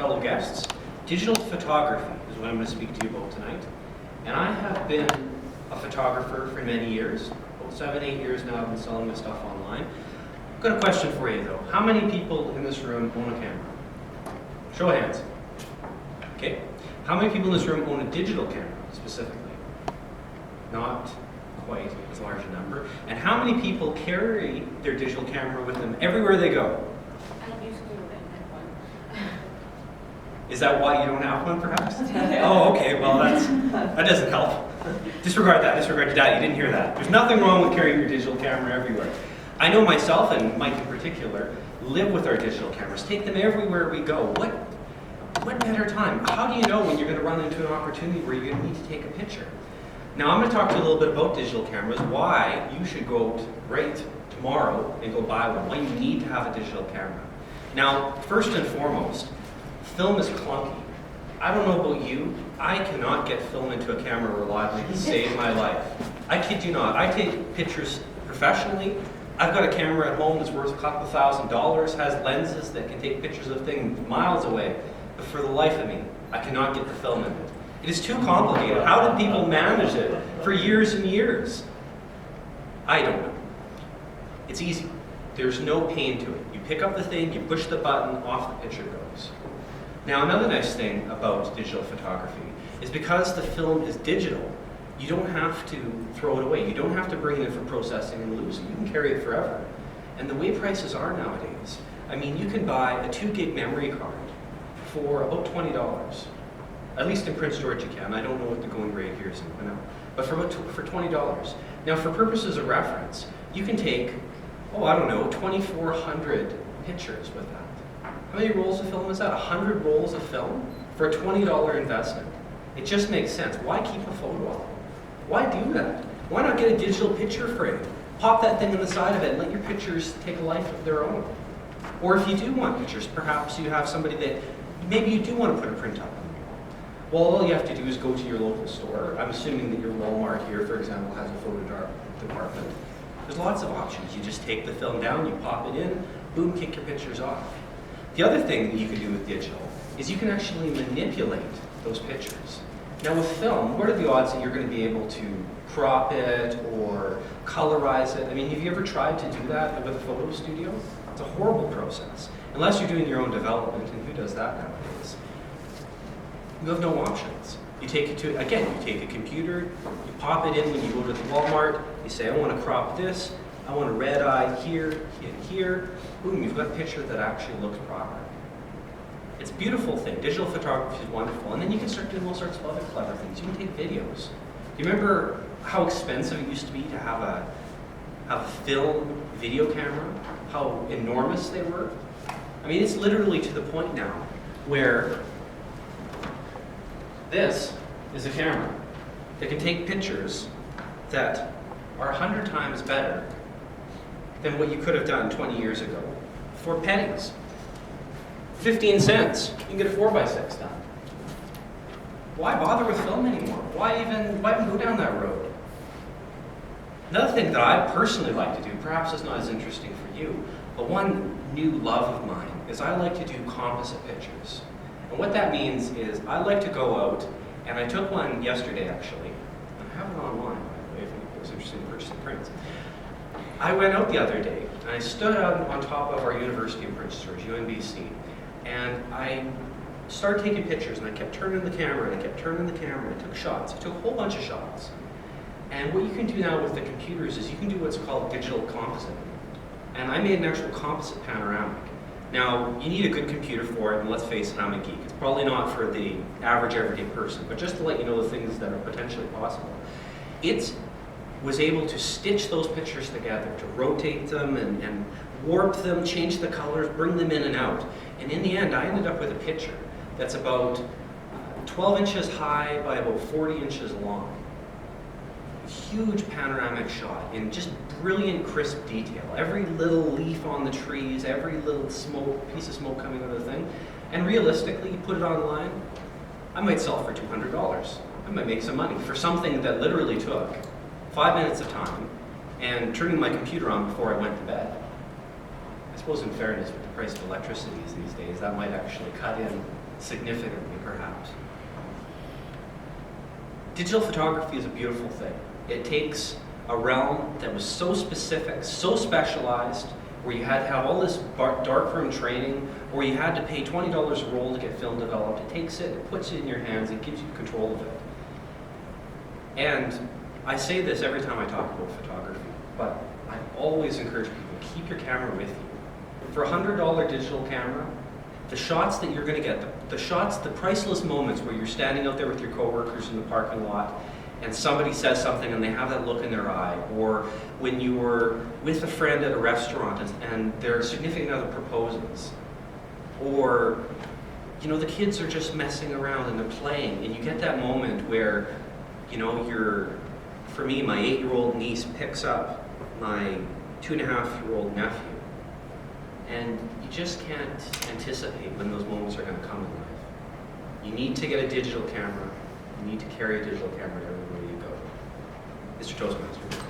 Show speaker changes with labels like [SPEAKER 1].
[SPEAKER 1] fellow guests. Digital photography is what I'm going to speak to you about tonight. And I have been a photographer for many years. About 7, 8 years now I've been selling my stuff online. I've got a question for you though. How many people in this room own a camera? Show of hands. Okay. How many people in this room own a digital camera specifically? Not quite as large a number. And how many people carry their digital camera with them everywhere they go?
[SPEAKER 2] I used to have one.
[SPEAKER 1] Is that why you don't have one, perhaps? Oh, okay. Well, that doesn't help. Disregard that. Disregard your dad. You didn't hear that. There's nothing wrong with carrying your digital camera everywhere. I know myself, and Mike in particular, live with our digital cameras. Take them everywhere we go. What better time? How do you know when you're going to run into an opportunity where you're going to need to take a picture? Now, I'm going to talk to you a little bit about digital cameras, why you should go out right tomorrow and go buy one, why you need to have a digital camera. Now, first and foremost, film is clunky. I don't know about you, I cannot get film into a camera reliably to save my life. I kid you not. I take pictures professionally. I've got a camera at home that's worth a couple $1,000s, has lenses that can take pictures of things miles away. But for the life of me, I cannot get the film in it. It is too complicated. How did people manage it for years and years? I don't know. It's easy. There's no pain to it. You pick up the thing, you push the button, off the picture goes. Now, another nice thing about digital photography is because the film is digital, you don't have to throw it away. You don't have to bring it in for processing and lose it. You can carry it forever. And the way prices are nowadays, I mean, you can buy a 2 gig memory card for about $20. At least in Prince George you can. I don't know what the going rate here is now. But for $20. Now, for purposes of reference, you can take, I don't know, 2,400 pictures with that. How many rolls of film is that? 100 rolls of film for a $20 investment. It just makes sense. Why keep a photo album? Why do that? Why not get a digital picture frame? Pop that thing on the side of it and let your pictures take a life of their own. Or if you do want pictures, perhaps you have somebody that maybe you do want to put a print up. Well, all you have to do is go to your local store. I'm assuming that your Walmart here, for example, has a photo department. There's lots of options. You just take the film down, you pop it in, boom, kick your pictures off. The other thing that you can do with digital is you can actually manipulate those pictures. Now with film, what are the odds that you're going to be able to crop it or colorize it? I mean, have you ever tried to do that with a photo studio? It's a horrible process. Unless you're doing your own development, and who does that nowadays? You have no options. You take it to, again, you take a computer, you pop it in when you go to the Walmart, you say, I want to crop this, I want a red eye here and here, boom, you've got a picture that actually looks proper. It's a beautiful thing. Digital photography is wonderful. And then you can start doing all sorts of other clever things. You can take videos. Do you remember how expensive it used to be to have a film video camera? How enormous they were? I mean, it's literally to the point now where this is a camera that can take pictures that are 100 times better than what you could have done 20 years ago for pennies. 15 cents, you can get a 4x6 done. Why bother with film anymore? Why even go down that road? Another thing that I personally like to do, perhaps it's not as interesting for you, but one new love of mine is I like to do composite pictures. And what that means is I like to go out, and I took one yesterday actually. I have it online, by the way, if anyone's interested in purchasing prints. I went out the other day, and I stood out on top of our University of Prince George, UNBC, and I started taking pictures, and I kept turning the camera, and I kept turning the camera, and I took shots. I took a whole bunch of shots. And what you can do now with the computers is you can do what's called digital composite. And I made an actual composite panoramic. Now, you need a good computer for it, and let's face it, I'm a geek. It's probably not for the average everyday person, but just to let you know the things that are potentially possible. It was able to stitch those pictures together, to rotate them and warp them, change the colors, bring them in and out. And in the end, I ended up with a picture that's about 12 inches high by about 40 inches long. Huge panoramic shot in just brilliant, crisp detail. Every little leaf on the trees, every little piece of smoke coming out of the thing. And realistically, you put it online, I might sell it for $200. I might make some money for something that literally took 5 minutes of time and turning my computer on before I went to bed. It's suppose in fairness, with the price of electricity these days, that might actually cut in significantly, perhaps. Digital photography is a beautiful thing. It takes a realm that was so specific, so specialized, where you had to have all this darkroom training, or you had to pay $20 a roll to get film developed. It takes it, it puts it in your hands, it gives you control of it. And I say this every time I talk about photography, but I always encourage people, keep your camera with you. For a $100 digital camera, the shots that you're going to get, the shots, the priceless moments where you're standing out there with your coworkers in the parking lot and somebody says something and they have that look in their eye, or when you were with a friend at a restaurant and their significant other proposes, or you know, the kids are just messing around and they're playing, and you get that moment where, you know, for me, my 8-year-old niece picks up my 2.5-year-old nephew, and you just can't anticipate when those moments are going to come in life. You need to get a digital camera. You need to carry a digital camera everywhere you go. Mr. Toastmaster.